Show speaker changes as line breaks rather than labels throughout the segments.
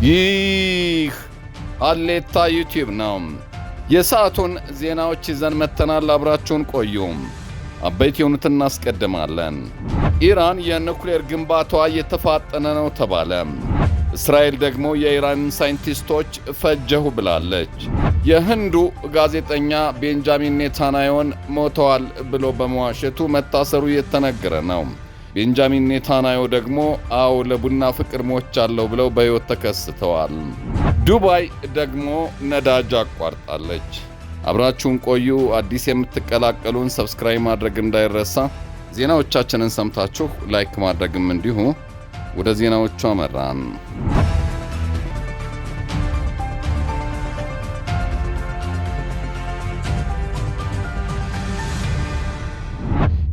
ይህ ሃሌታ ዩቲዩብ ነው። የሰዓቱን ዜናዎች ይዘን መተናል። አብራችሁን ቆዩ። አበይት የሆኑትን እናስቀድማለን። ኢራን የኑክሌር ግንባታዋ እየተፋጠነ ነው ተባለ። እስራኤል ደግሞ የኢራንን ሳይንቲስቶች ፈጀሁ ብላለች። የህንዱ ጋዜጠኛ ቤንጃሚን ኔታንያሁን ሞተዋል ብሎ በመዋሸቱ መታሰሩ እየተነገረ ነው። ቤንጃሚን ኔታንያሁ ደግሞ አዎ ለቡና ፍቅር ሞቻለሁ ብለው በሕይወት ተከስተዋል። ዱባይ ደግሞ ነዳጅ አቋርጣለች። አብራችሁን ቆዩ። አዲስ የምትቀላቀሉን ሰብስክራይብ ማድረግ እንዳይረሳ። ዜናዎቻችንን ሰምታችሁ ላይክ ማድረግም እንዲሁ። ወደ ዜናዎቹ አመራን።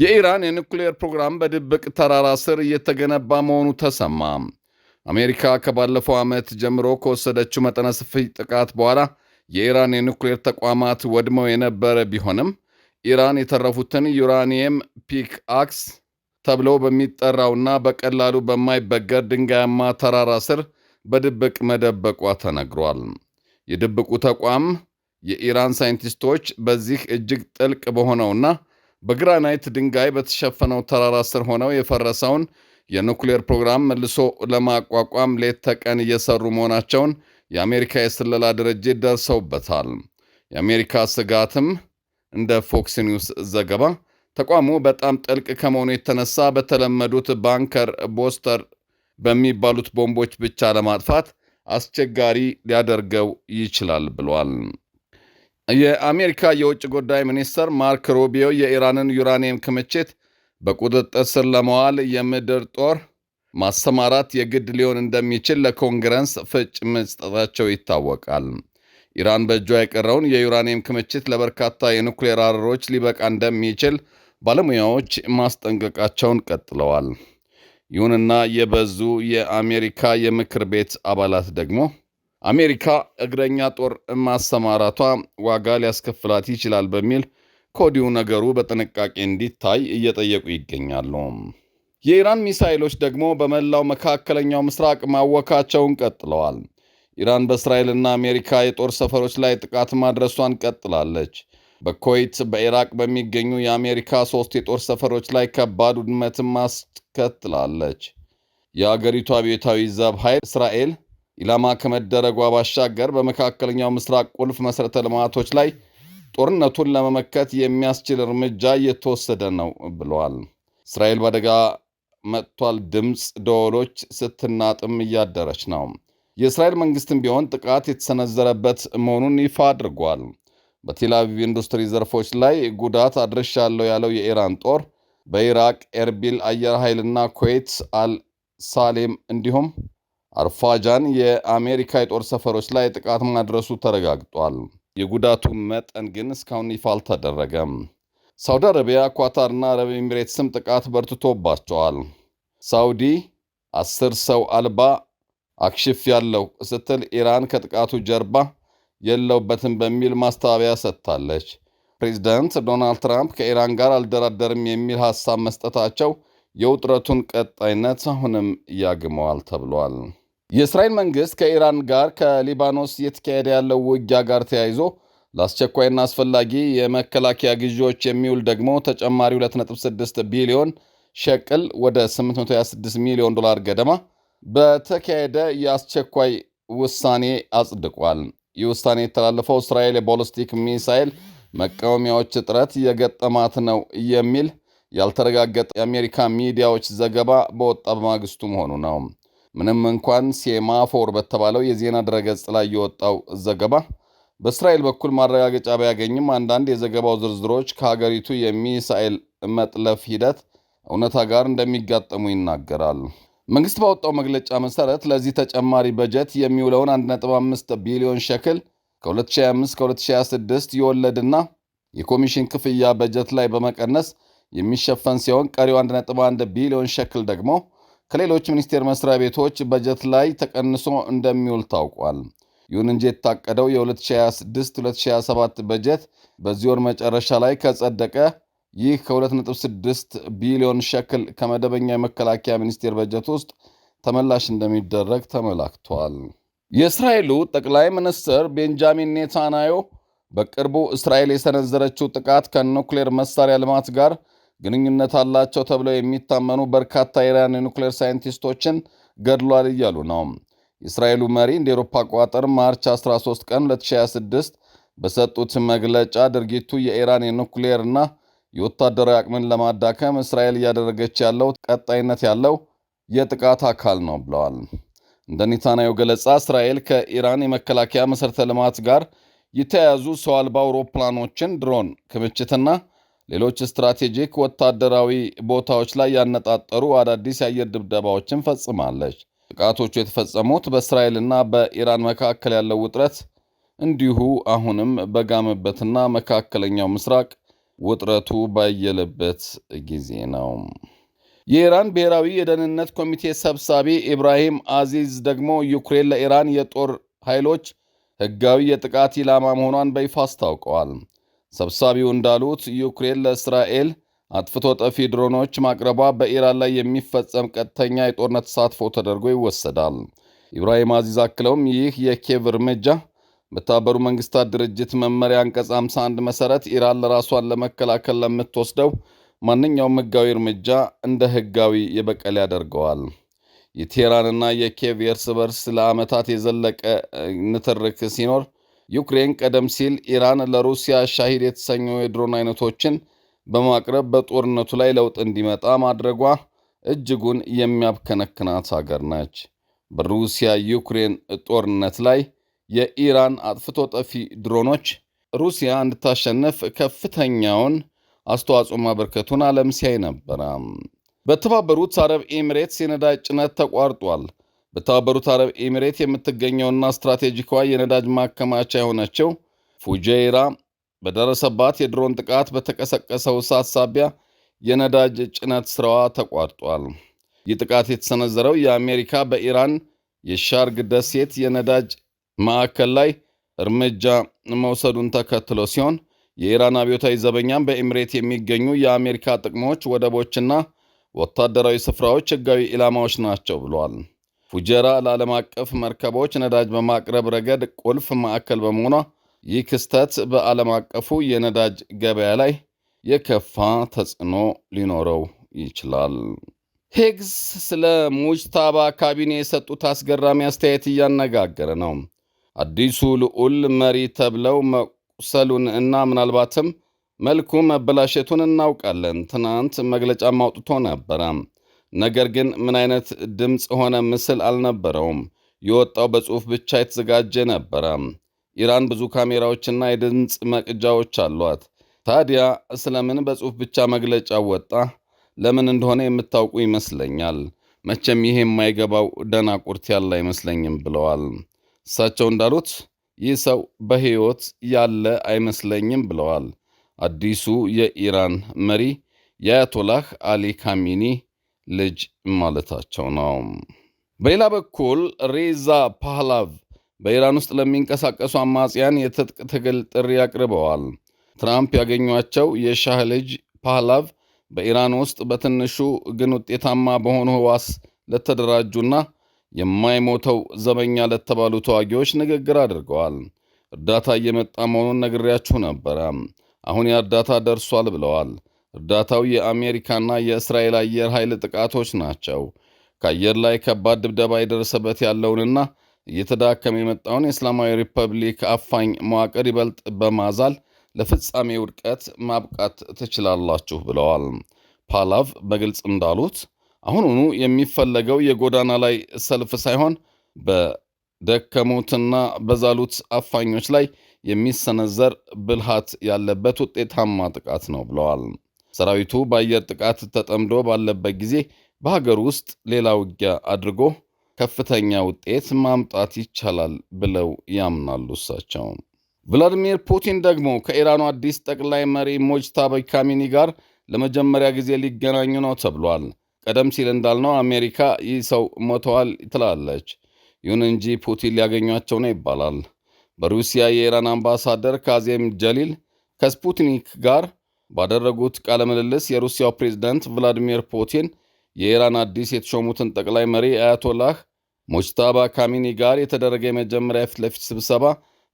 የኢራን የኑክሌር ፕሮግራም በድብቅ ተራራ ስር እየተገነባ መሆኑ ተሰማ። አሜሪካ ከባለፈው ዓመት ጀምሮ ከወሰደችው መጠነ ሰፊ ጥቃት በኋላ የኢራን የኑክሌር ተቋማት ወድመው የነበረ ቢሆንም ኢራን የተረፉትን ዩራኒየም ፒክ አክስ ተብለው በሚጠራውና በቀላሉ በማይበገር ድንጋያማ ተራራ ስር በድብቅ መደበቋ ተነግሯል። የድብቁ ተቋም የኢራን ሳይንቲስቶች በዚህ እጅግ ጥልቅ በሆነውና በግራናይት ድንጋይ በተሸፈነው ተራራ ስር ሆነው የፈረሰውን የኑክሌር ፕሮግራም መልሶ ለማቋቋም ሌት ተቀን እየሰሩ መሆናቸውን የአሜሪካ የስለላ ድርጅት ደርሰውበታል። የአሜሪካ ስጋትም እንደ ፎክስ ኒውስ ዘገባ ተቋሙ በጣም ጥልቅ ከመሆኑ የተነሳ በተለመዱት ባንከር ቦስተር በሚባሉት ቦምቦች ብቻ ለማጥፋት አስቸጋሪ ሊያደርገው ይችላል ብሏል። የአሜሪካ የውጭ ጉዳይ ሚኒስትር ማርክ ሩቢዮ የኢራንን ዩራኒየም ክምችት በቁጥጥር ስር ለማዋል የምድር ጦር ማሰማራት የግድ ሊሆን እንደሚችል ለኮንግረስ ፍንጭ መስጠታቸው ይታወቃል። ኢራን በእጇ የቀረውን የዩራኒየም ክምችት ለበርካታ የኑክሌር አረሮች ሊበቃ እንደሚችል ባለሙያዎች ማስጠንቀቃቸውን ቀጥለዋል። ይሁንና የበዙ የአሜሪካ የምክር ቤት አባላት ደግሞ አሜሪካ እግረኛ ጦር ማሰማራቷ ዋጋ ሊያስከፍላት ይችላል በሚል ከወዲሁ ነገሩ በጥንቃቄ እንዲታይ እየጠየቁ ይገኛሉ። የኢራን ሚሳይሎች ደግሞ በመላው መካከለኛው ምስራቅ ማወካቸውን ቀጥለዋል። ኢራን በእስራኤልና አሜሪካ የጦር ሰፈሮች ላይ ጥቃት ማድረሷን ቀጥላለች። በኩዌት በኢራቅ በሚገኙ የአሜሪካ 3 የጦር ሰፈሮች ላይ ከባድ ውድመትን ማስከትላለች። የአገሪቱ አብዮታዊ ዘብ ኃይል እስራኤል ኢላማ ከመደረጓ ባሻገር በመካከለኛው ምስራቅ ቁልፍ መሠረተ ልማቶች ላይ ጦርነቱን ለመመከት የሚያስችል እርምጃ እየተወሰደ ነው ብለዋል። እስራኤል በአደጋ መጥቷል ድምፅ ደወሎች ስትናጥም እያደረች ነው። የእስራኤል መንግስትም ቢሆን ጥቃት የተሰነዘረበት መሆኑን ይፋ አድርጓል። በቴል አቪቭ ኢንዱስትሪ ዘርፎች ላይ ጉዳት አድርሻለሁ ያለው የኢራን ጦር በኢራቅ ኤርቢል አየር ኃይልና ኩዌት አልሳሌም እንዲሁም አርፋጃን የአሜሪካ የጦር ሰፈሮች ላይ ጥቃት ማድረሱ ተረጋግጧል። የጉዳቱ መጠን ግን እስካሁን ይፋ አልተደረገም። ሳውዲ አረቢያ፣ ኳታርና አረብ ኤሚሬትስም ጥቃት በርትቶባቸዋል። ሳውዲ 10 ሰው አልባ አክሽፍ ያለው ስትል ኢራን ከጥቃቱ ጀርባ የለውበትም በሚል ማስተባበያ ሰጥታለች። ፕሬዚዳንት ዶናልድ ትራምፕ ከኢራን ጋር አልደራደርም የሚል ሐሳብ መስጠታቸው የውጥረቱን ቀጣይነት አሁንም ያግመዋል ተብሏል። የእስራኤል መንግሥት ከኢራን ጋር ከሊባኖስ እየተካሄደ ያለው ውጊያ ጋር ተያይዞ ለአስቸኳይና አስፈላጊ የመከላከያ ግዢዎች የሚውል ደግሞ ተጨማሪ 2.6 ቢሊዮን ሸቅል ወደ 826 ሚሊዮን ዶላር ገደማ በተካሄደ የአስቸኳይ ውሳኔ አጽድቋል። ይህ ውሳኔ የተላለፈው እስራኤል የቦሊስቲክ ሚሳይል መቃወሚያዎች እጥረት የገጠማት ነው የሚል ያልተረጋገጠ የአሜሪካ ሚዲያዎች ዘገባ በወጣ በማግስቱ መሆኑ ነው። ምንም እንኳን ሴማፎር በተባለው የዜና ድረገጽ ላይ የወጣው ዘገባ በእስራኤል በኩል ማረጋገጫ ቢያገኝም አንዳንድ የዘገባው ዝርዝሮች ከሀገሪቱ የሚሳኤል መጥለፍ ሂደት እውነታ ጋር እንደሚጋጠሙ ይናገራል። መንግሥት ባወጣው መግለጫ መሠረት ለዚህ ተጨማሪ በጀት የሚውለውን 1.5 ቢሊዮን ሸክል ከ2025 ከ2026 የወለድና የኮሚሽን ክፍያ በጀት ላይ በመቀነስ የሚሸፈን ሲሆን ቀሪው 1.1 ቢሊዮን ሸክል ደግሞ ከሌሎች ሚኒስቴር መስሪያ ቤቶች በጀት ላይ ተቀንሶ እንደሚውል ታውቋል። ይሁን እንጂ የታቀደው የ2026-2027 በጀት በዚህ ወር መጨረሻ ላይ ከጸደቀ ይህ ከ2.6 ቢሊዮን ሸክል ከመደበኛ የመከላከያ ሚኒስቴር በጀት ውስጥ ተመላሽ እንደሚደረግ ተመላክቷል። የእስራኤሉ ጠቅላይ ሚኒስትር ቤንጃሚን ኔታንያሁ በቅርቡ እስራኤል የሰነዘረችው ጥቃት ከኑክሌር መሳሪያ ልማት ጋር ግንኙነት አላቸው ተብለው የሚታመኑ በርካታ የኢራን የኑክሌር ሳይንቲስቶችን ገድሏል እያሉ ነው። የእስራኤሉ መሪ እንደ ኤሮፓ አቆጣጠር ማርች 13 ቀን 2026 በሰጡት መግለጫ ድርጊቱ የኢራን የኑክሌርና የወታደራዊ አቅምን ለማዳከም እስራኤል እያደረገች ያለው ቀጣይነት ያለው የጥቃት አካል ነው ብለዋል። እንደ ኔታንያሁ ገለጻ እስራኤል ከኢራን የመከላከያ መሠረተ ልማት ጋር የተያያዙ ሰው አልባ አውሮፕላኖችን፣ ድሮን ክምችትና ሌሎች ስትራቴጂክ ወታደራዊ ቦታዎች ላይ ያነጣጠሩ አዳዲስ የአየር ድብደባዎችን ፈጽማለች። ጥቃቶቹ የተፈጸሙት በእስራኤልና በኢራን መካከል ያለው ውጥረት እንዲሁ አሁንም በጋመበትና መካከለኛው ምስራቅ ውጥረቱ ባየለበት ጊዜ ነው። የኢራን ብሔራዊ የደህንነት ኮሚቴ ሰብሳቢ ኢብራሂም አዚዝ ደግሞ ዩክሬን ለኢራን የጦር ኃይሎች ሕጋዊ የጥቃት ኢላማ መሆኗን በይፋ አስታውቀዋል። ሰብሳቢው እንዳሉት ዩክሬን ለእስራኤል አጥፍቶ ጠፊ ድሮኖች ማቅረቧ በኢራን ላይ የሚፈጸም ቀጥተኛ የጦርነት ተሳትፎ ተደርጎ ይወሰዳል። ኢብራሂም አዚዝ አክለውም ይህ የኪየቭ እርምጃ በተባበሩ መንግስታት ድርጅት መመሪያ አንቀጽ 51 መሠረት ኢራን ለራሷን ለመከላከል ለምትወስደው ማንኛውም ሕጋዊ እርምጃ እንደ ሕጋዊ የበቀል ያደርገዋል። የቴህራንና የኪየቭ የእርስ በርስ ለዓመታት የዘለቀ ንትርክ ሲኖር ዩክሬን ቀደም ሲል ኢራን ለሩሲያ ሻሂድ የተሰኙ የድሮን አይነቶችን በማቅረብ በጦርነቱ ላይ ለውጥ እንዲመጣ ማድረጓ እጅጉን የሚያብከነክናት አገር ነች። በሩሲያ ዩክሬን ጦርነት ላይ የኢራን አጥፍቶ ጠፊ ድሮኖች ሩሲያ እንድታሸንፍ ከፍተኛውን አስተዋጽኦ ማበርከቱን ዓለም ሲያይ ነበረ። በተባበሩት አረብ ኤሚሬትስ የነዳጅ ጭነት ተቋርጧል። በተባበሩት አረብ ኤሚሬት የምትገኘውና ስትራቴጂኳ የነዳጅ ማከማቻ የሆነችው ፉጀይራ በደረሰባት የድሮን ጥቃት በተቀሰቀሰው እሳት ሳቢያ የነዳጅ ጭነት ሥራዋ ተቋርጧል። ይህ ጥቃት የተሰነዘረው የአሜሪካ በኢራን የሻርግ ደሴት የነዳጅ ማዕከል ላይ እርምጃ መውሰዱን ተከትሎ ሲሆን የኢራን አብዮታዊ ዘበኛም በኤሚሬት የሚገኙ የአሜሪካ ጥቅሞች፣ ወደቦችና ወታደራዊ ስፍራዎች ሕጋዊ ኢላማዎች ናቸው ብለዋል። ፉጀራ ለዓለም አቀፍ መርከቦች ነዳጅ በማቅረብ ረገድ ቁልፍ ማዕከል በመሆኗ ይህ ክስተት በዓለም አቀፉ የነዳጅ ገበያ ላይ የከፋ ተጽዕኖ ሊኖረው ይችላል። ሂግስ ስለ ሙጅታባ ካቢኔ የሰጡት አስገራሚ አስተያየት እያነጋገረ ነው። አዲሱ ልዑል መሪ ተብለው መቁሰሉን እና ምናልባትም መልኩ መበላሸቱን እናውቃለን። ትናንት መግለጫም አውጥቶ ነበረ። ነገር ግን ምን አይነት ድምፅ ሆነ ምስል አልነበረውም። የወጣው በጽሑፍ ብቻ የተዘጋጀ ነበረ። ኢራን ብዙ ካሜራዎችና የድምፅ መቅጃዎች አሏት። ታዲያ ስለምን በጽሑፍ ብቻ መግለጫ ወጣ? ለምን እንደሆነ የምታውቁ ይመስለኛል። መቼም ይሄ የማይገባው ደናቁርት ያለ አይመስለኝም ብለዋል። እሳቸው እንዳሉት ይህ ሰው በሕይወት ያለ አይመስለኝም ብለዋል። አዲሱ የኢራን መሪ የአያቶላህ አሊ ካሚኒ ልጅ ማለታቸው ነው። በሌላ በኩል ሬዛ ፓህላቭ በኢራን ውስጥ ለሚንቀሳቀሱ አማጽያን የትጥቅ ትግል ጥሪ አቅርበዋል። ትራምፕ ያገኟቸው የሻህ ልጅ ፓህላቭ በኢራን ውስጥ በትንሹ ግን ውጤታማ በሆኑ ህዋስ ለተደራጁና የማይሞተው ዘበኛ ለተባሉ ተዋጊዎች ንግግር አድርገዋል። እርዳታ እየመጣ መሆኑን ነግሬያችሁ ነበረ። አሁን የእርዳታ ደርሷል ብለዋል። እርዳታው የአሜሪካና የእስራኤል አየር ኃይል ጥቃቶች ናቸው። ከአየር ላይ ከባድ ድብደባ የደረሰበት ያለውንና እየተዳከመ የመጣውን የእስላማዊ ሪፐብሊክ አፋኝ መዋቅር ይበልጥ በማዛል ለፍጻሜ ውድቀት ማብቃት ትችላላችሁ ብለዋል። ፓህላቭ በግልጽ እንዳሉት አሁኑኑ የሚፈለገው የጎዳና ላይ ሰልፍ ሳይሆን በደከሙትና በዛሉት አፋኞች ላይ የሚሰነዘር ብልሃት ያለበት ውጤታማ ጥቃት ነው ብለዋል። ሰራዊቱ በአየር ጥቃት ተጠምዶ ባለበት ጊዜ በሀገር ውስጥ ሌላ ውጊያ አድርጎ ከፍተኛ ውጤት ማምጣት ይቻላል ብለው ያምናሉ። እሳቸው ቭላዲሚር ፑቲን ደግሞ ከኢራኑ አዲስ ጠቅላይ መሪ ሙጅታባ ካሚኒ ጋር ለመጀመሪያ ጊዜ ሊገናኙ ነው ተብሏል። ቀደም ሲል እንዳልነው አሜሪካ ይህ ሰው ሞተዋል ትላለች። ይሁን እንጂ ፑቲን ሊያገኟቸው ነው ይባላል። በሩሲያ የኢራን አምባሳደር ካዜም ጀሊል ከስፑትኒክ ጋር ባደረጉት ቃለ ምልልስ የሩሲያው ፕሬዝዳንት ቭላዲሚር ፑቲን የኢራን አዲስ የተሾሙትን ጠቅላይ መሪ አያቶላህ ሙጅታባ ካሚኒ ጋር የተደረገ የመጀመሪያ የፊት ለፊት ስብሰባ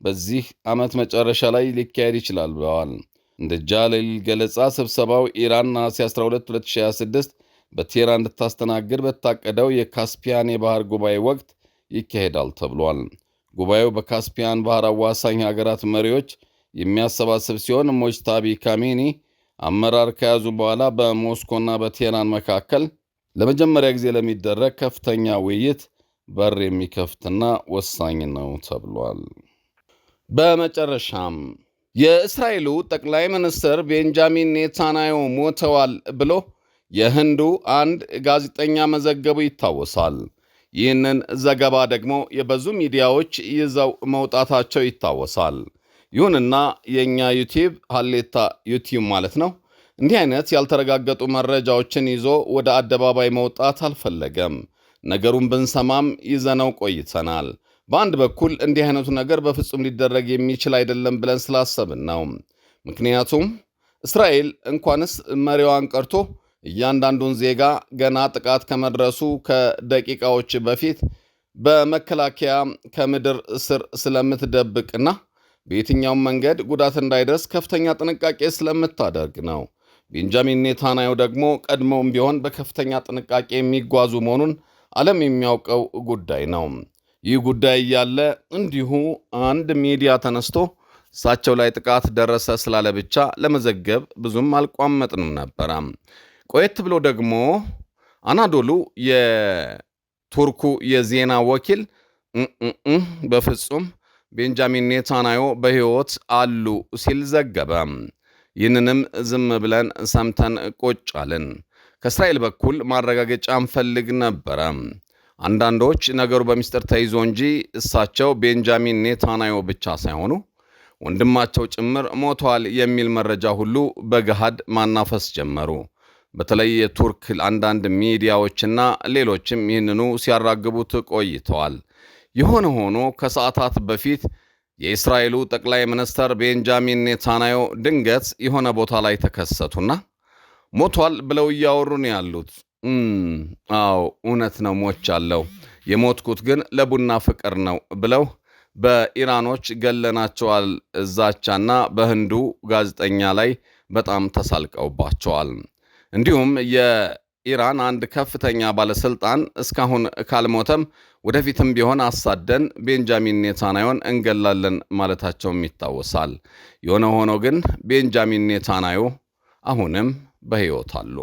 በዚህ ዓመት መጨረሻ ላይ ሊካሄድ ይችላል ብለዋል። እንደ ጃሌል ገለጻ ስብሰባው ኢራን ነሐሴ 12 2026 በቴህራን እንድታስተናግድ በታቀደው የካስፒያን የባህር ጉባኤ ወቅት ይካሄዳል ተብሏል። ጉባኤው በካስፒያን ባህር አዋሳኝ ሀገራት መሪዎች የሚያሰባስብ ሲሆን ሙጅታቢ ካሚኒ አመራር ከያዙ በኋላ በሞስኮና በቴህራን መካከል ለመጀመሪያ ጊዜ ለሚደረግ ከፍተኛ ውይይት በር የሚከፍትና ወሳኝ ነው ተብሏል። በመጨረሻም የእስራኤሉ ጠቅላይ ሚኒስትር ቤንጃሚን ኔታንያሁ ሞተዋል ብሎ የህንዱ አንድ ጋዜጠኛ መዘገቡ ይታወሳል። ይህንን ዘገባ ደግሞ የብዙ ሚዲያዎች ይዘው መውጣታቸው ይታወሳል። ይሁንና የእኛ ዩቲዩብ ሀሌታ ዩቲዩብ ማለት ነው እንዲህ አይነት ያልተረጋገጡ መረጃዎችን ይዞ ወደ አደባባይ መውጣት አልፈለገም። ነገሩን ብንሰማም ይዘነው ቆይተናል። በአንድ በኩል እንዲህ አይነቱ ነገር በፍጹም ሊደረግ የሚችል አይደለም ብለን ስላሰብን ነው። ምክንያቱም እስራኤል እንኳንስ መሪዋን ቀርቶ እያንዳንዱን ዜጋ ገና ጥቃት ከመድረሱ ከደቂቃዎች በፊት በመከላከያ ከምድር ስር ስለምትደብቅና በየትኛውም መንገድ ጉዳት እንዳይደርስ ከፍተኛ ጥንቃቄ ስለምታደርግ ነው። ቤንጃሚን ኔታንያሁ ደግሞ ቀድሞውም ቢሆን በከፍተኛ ጥንቃቄ የሚጓዙ መሆኑን ዓለም የሚያውቀው ጉዳይ ነው። ይህ ጉዳይ እያለ እንዲሁ አንድ ሚዲያ ተነስቶ እሳቸው ላይ ጥቃት ደረሰ ስላለ ብቻ ለመዘገብ ብዙም አልቋመጥንም ነበረ። ቆየት ብሎ ደግሞ አናዶሉ የቱርኩ የዜና ወኪል በፍጹም ቤንጃሚን ኔታንያሁ በሕይወት አሉ ሲል ዘገበ። ይህንንም ዝም ብለን ሰምተን ቁጭ አልን። ከእስራኤል በኩል ማረጋገጫ እንፈልግ ነበረ። አንዳንዶች ነገሩ በሚስጥር ተይዞ እንጂ እሳቸው ቤንጃሚን ኔታንያሁ ብቻ ሳይሆኑ ወንድማቸው ጭምር ሞተዋል የሚል መረጃ ሁሉ በገሃድ ማናፈስ ጀመሩ። በተለይ የቱርክ አንዳንድ ሚዲያዎችና ሌሎችም ይህንኑ ሲያራግቡት ቆይተዋል። የሆነ ሆኖ ከሰዓታት በፊት የእስራኤሉ ጠቅላይ ሚኒስትር ቤንጃሚን ኔታንያሁ ድንገት የሆነ ቦታ ላይ ተከሰቱና ሞቷል ብለው እያወሩን ያሉት አዎ እውነት ነው ሞቻለሁ፣ የሞትኩት ግን ለቡና ፍቅር ነው ብለው በኢራኖች ገለናቸዋል ዛቻና በህንዱ ጋዜጠኛ ላይ በጣም ተሳልቀውባቸዋል። እንዲሁም የኢራን አንድ ከፍተኛ ባለስልጣን እስካሁን ካልሞተም ወደፊትም ቢሆን አሳደን ቤንጃሚን ኔታንያሁን እንገላለን ማለታቸውም ይታወሳል። የሆነ ሆኖ ግን ቤንጃሚን ኔታንያሁ አሁንም በሕይወት አሉ።